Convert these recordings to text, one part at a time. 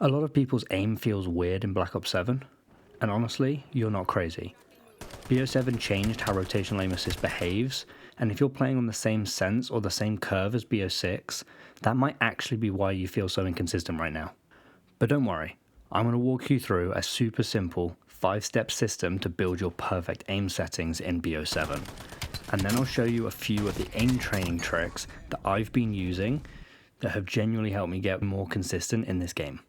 A lot of people's aim feels weird in Black Ops 7, and honestly, you're not crazy. BO7 changed how rotational aim assist behaves, and if you're playing on the same sense or the same curve as BO6, that might actually be why you feel so inconsistent right now. But don't worry, I'm going to walk you through a super simple 5-step system to build your perfect aim settings in BO7. And then I'll show you a few of the aim training tricks that I've been using that have genuinely helped me get more consistent in this game.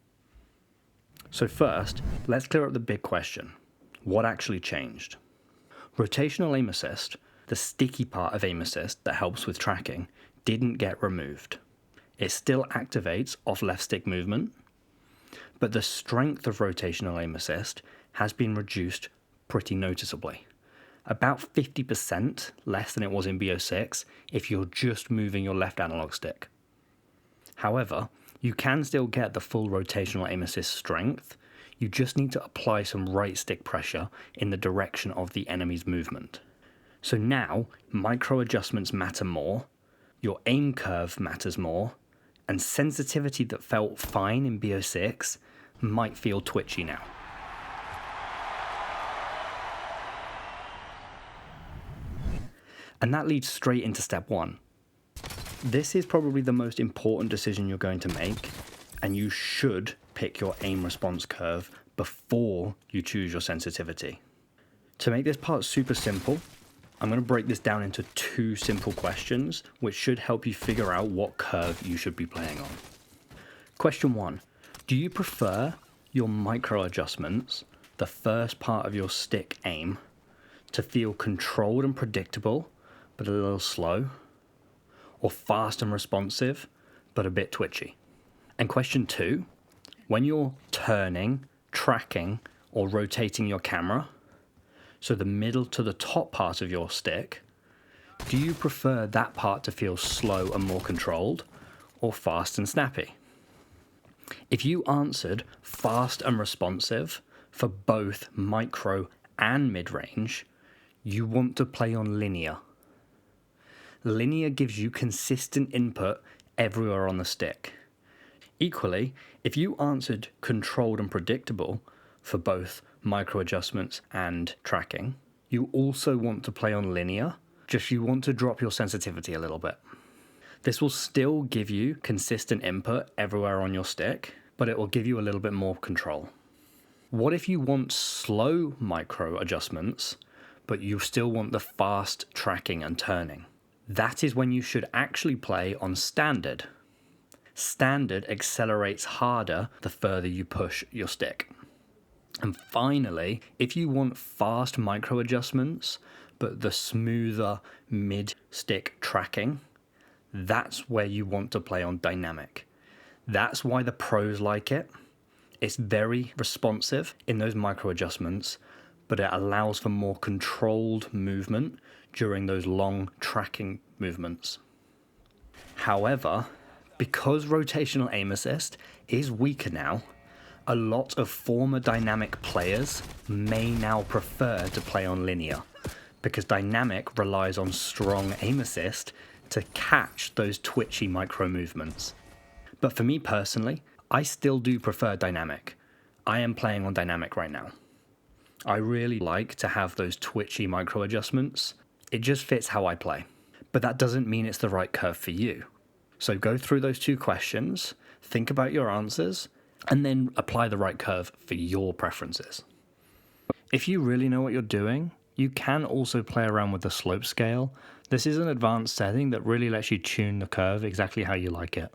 So first, let's clear up the big question. What actually changed? Rotational aim assist, the sticky part of aim assist that helps with tracking, didn't get removed. It still activates off left stick movement, but the strength of rotational aim assist has been reduced pretty noticeably. About 50% less than it was in BO6 if you're just moving your left analog stick. However, you can still get the full rotational aim assist strength, you just need to apply some right stick pressure in the direction of the enemy's movement. So now, micro adjustments matter more, your aim curve matters more, and sensitivity that felt fine in BO6 might feel twitchy now. And that leads straight into step 1. This is probably the most important decision you're going to make, and you should pick your aim response curve before you choose your sensitivity. To make this part super simple, I'm going to break this down into 2 simple questions, which should help you figure out what curve you should be playing on. Question 1. Do you prefer your micro adjustments, the first part of your stick aim, to feel controlled and predictable, but a little slow, or fast and responsive, but a bit twitchy? And question 2, when you're turning, tracking, or rotating your camera, so the middle to the top part of your stick, do you prefer that part to feel slow and more controlled, or fast and snappy? If you answered fast and responsive for both micro and mid-range, you want to play on linear. Linear gives you consistent input everywhere on the stick. Equally, if you answered controlled and predictable for both micro adjustments and tracking, you also want to play on linear, just you want to drop your sensitivity a little bit. This will still give you consistent input everywhere on your stick, but it will give you a little bit more control. What if you want slow micro adjustments, but you still want the fast tracking and turning? That is when you should actually play on standard. Standard accelerates harder the further you push your stick. And finally, if you want fast micro adjustments, but the smoother mid-stick tracking, that's where you want to play on dynamic. That's why the pros like it. It's very responsive in those micro adjustments, but it allows for more controlled movement during those long tracking movements. However, because rotational aim assist is weaker now, a lot of former dynamic players may now prefer to play on linear, because dynamic relies on strong aim assist to catch those twitchy micro movements. But for me personally, I still do prefer dynamic. I am playing on dynamic right now. I really like to have those twitchy micro adjustments. It just fits how I play. But that doesn't mean it's the right curve for you. So go through those 2 questions, think about your answers, and then apply the right curve for your preferences. If you really know what you're doing, you can also play around with the slope scale. This is an advanced setting that really lets you tune the curve exactly how you like it.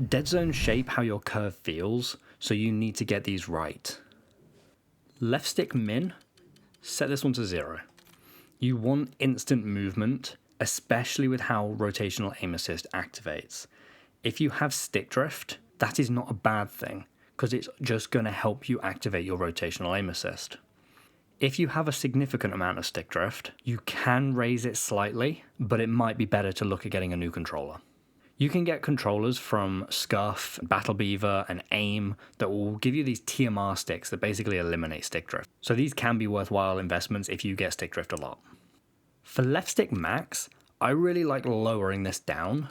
Deadzones shape how your curve feels, so you need to get these right. Left stick min, set this one to 0. You want instant movement, especially with how rotational aim assist activates. If you have stick drift, that is not a bad thing, because it's just going to help you activate your rotational aim assist. If you have a significant amount of stick drift, you can raise it slightly, but it might be better to look at getting a new controller. You can get controllers from Scuff, Battle Beaver, and AIM that will give you these TMR sticks that basically eliminate stick drift. So these can be worthwhile investments if you get stick drift a lot. For left stick max, I really like lowering this down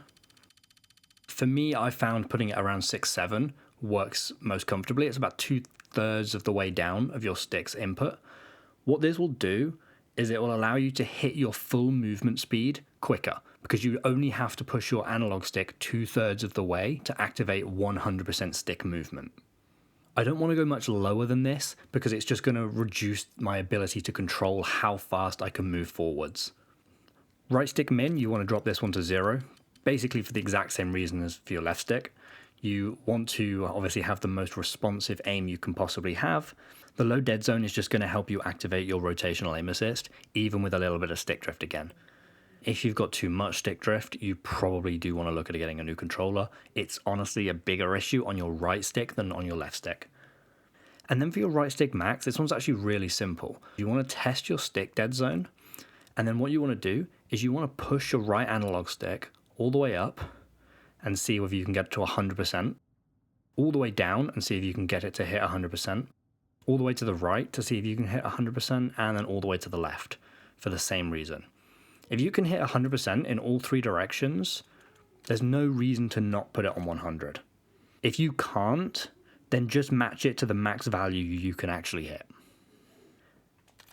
For me, I found putting it around 6-7 works most comfortably. It's about 2/3 of the way down of your stick's input. What this will do is it will allow you to hit your full movement speed quicker, because you only have to push your analog stick 2/3 of the way to activate 100% stick movement. I don't want to go much lower than this because it's just going to reduce my ability to control how fast I can move forwards. Right stick min, you want to drop this one to 0, basically for the exact same reason as for your left stick. You want to obviously have the most responsive aim you can possibly have. The low dead zone is just going to help you activate your rotational aim assist, even with a little bit of stick drift again. If you've got too much stick drift, you probably do want to look at getting a new controller. It's honestly a bigger issue on your right stick than on your left stick. And then for your right stick max, this one's actually really simple. You want to test your stick dead zone, and then what you want to do is you want to push your right analog stick all the way up and see whether you can get it to 100%, all the way down and see if you can get it to hit 100%, all the way to the right to see if you can hit 100%, and then all the way to the left for the same reason. If you can hit 100% in all 3 directions, there's no reason to not put it on 100. If you can't, then just match it to the max value you can actually hit.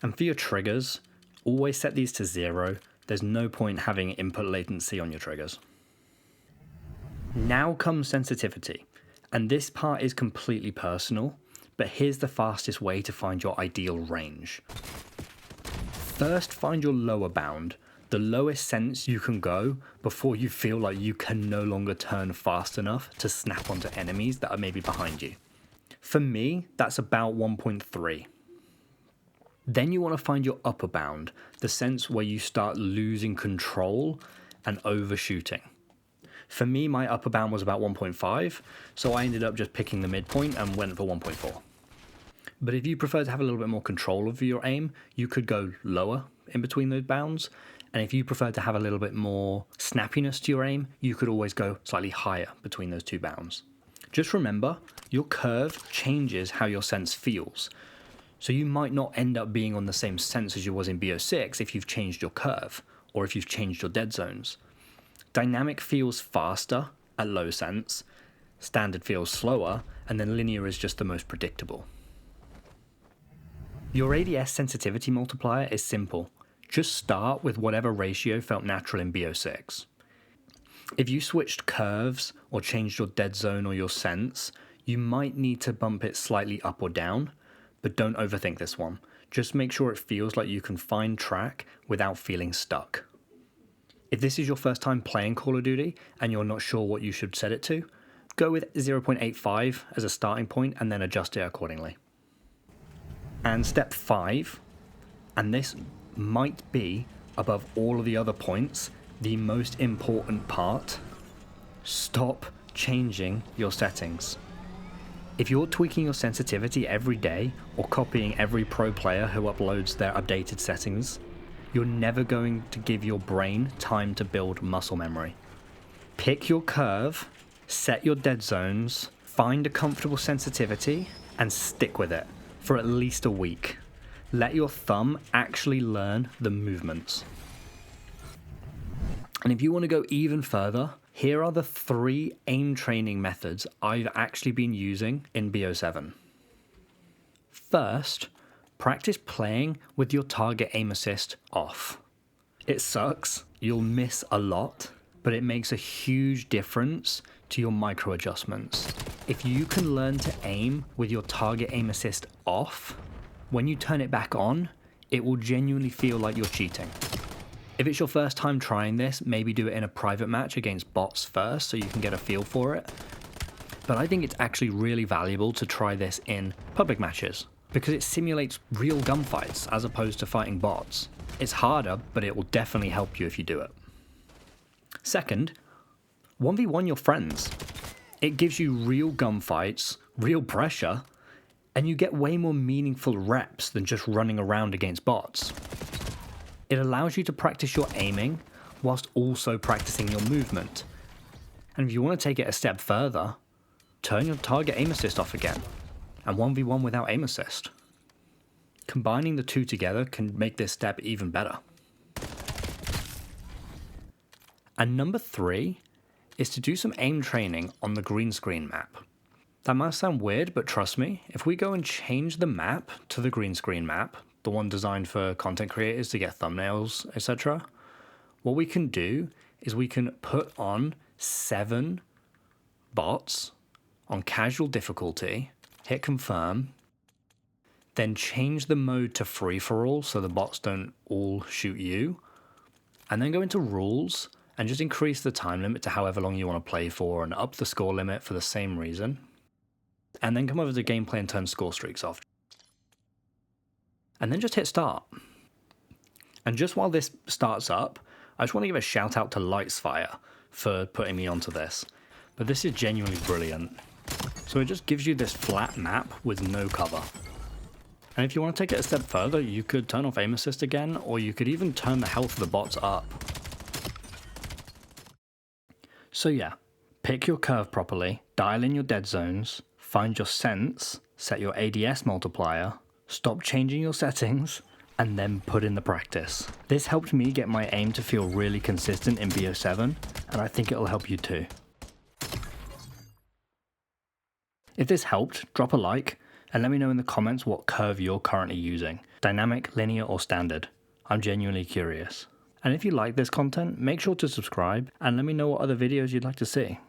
And for your triggers, always set these to 0. There's no point having input latency on your triggers. Now comes sensitivity, and this part is completely personal, but here's the fastest way to find your ideal range. First, find your lower bound, the lowest sense you can go before you feel like you can no longer turn fast enough to snap onto enemies that are maybe behind you. For me, that's about 1.3. Then you want to find your upper bound, the sense where you start losing control and overshooting. For me, my upper bound was about 1.5, so I ended up just picking the midpoint and went for 1.4. But if you prefer to have a little bit more control over your aim, you could go lower in between those bounds. And if you prefer to have a little bit more snappiness to your aim, you could always go slightly higher between those 2 bounds. Just remember, your curve changes how your sense feels. So you might not end up being on the same sense as you was in BO6 if you've changed your curve, or if you've changed your dead zones. Dynamic feels faster at low sense, standard feels slower, and then linear is just the most predictable. Your ADS sensitivity multiplier is simple. Just start with whatever ratio felt natural in BO6. If you switched curves or changed your dead zone or your sense, you might need to bump it slightly up or down, but don't overthink this one. Just make sure it feels like you can find track without feeling stuck. If this is your first time playing Call of Duty and you're not sure what you should set it to, go with 0.85 as a starting point and then adjust it accordingly. And step 5, and this might be, above all of the other points, the most important part: stop changing your settings. If you're tweaking your sensitivity every day or copying every pro player who uploads their updated settings, you're never going to give your brain time to build muscle memory. Pick your curve, set your dead zones, find a comfortable sensitivity, and stick with it for at least a week. Let your thumb actually learn the movements. And if you want to go even further, here are the 3 aim training methods I've actually been using in BO7. First, practice playing with your target aim assist off. It sucks, you'll miss a lot, but it makes a huge difference to your micro adjustments. If you can learn to aim with your target aim assist off, when you turn it back on, it will genuinely feel like you're cheating. If it's your first time trying this, maybe do it in a private match against bots first so you can get a feel for it. But I think it's actually really valuable to try this in public matches because it simulates real gunfights as opposed to fighting bots. It's harder, but it will definitely help you if you do it. Second, 1v1 your friends. It gives you real gunfights, real pressure, and you get way more meaningful reps than just running around against bots. It allows you to practice your aiming whilst also practicing your movement. And if you want to take it a step further, turn your target aim assist off again and 1v1 without aim assist. Combining the 2 together can make this step even better. And number 3 is to do some aim training on the green screen map. That might sound weird, but trust me, if we go and change the map to the green screen map, the one designed for content creators to get thumbnails, etc., what we can do is we can put on 7 bots on casual difficulty, hit confirm, then change the mode to free-for-all so the bots don't all shoot you, and then go into rules and just increase the time limit to however long you want to play for and up the score limit for the same reason, and then come over to gameplay and turn score streaks off. And then just hit start. And just while this starts up, I just want to give a shout out to Lightsfire for putting me onto this. But this is genuinely brilliant. So it just gives you this flat map with no cover. And if you want to take it a step further, you could turn off aim assist again, or you could even turn the health of the bots up. So yeah, pick your curve properly, dial in your dead zones, find your sense, set your ADS multiplier, stop changing your settings, and then put in the practice. This helped me get my aim to feel really consistent in BO7, and I think it'll help you too. If this helped, drop a like, and let me know in the comments what curve you're currently using, dynamic, linear, or standard. I'm genuinely curious. And if you like this content, make sure to subscribe, and let me know what other videos you'd like to see.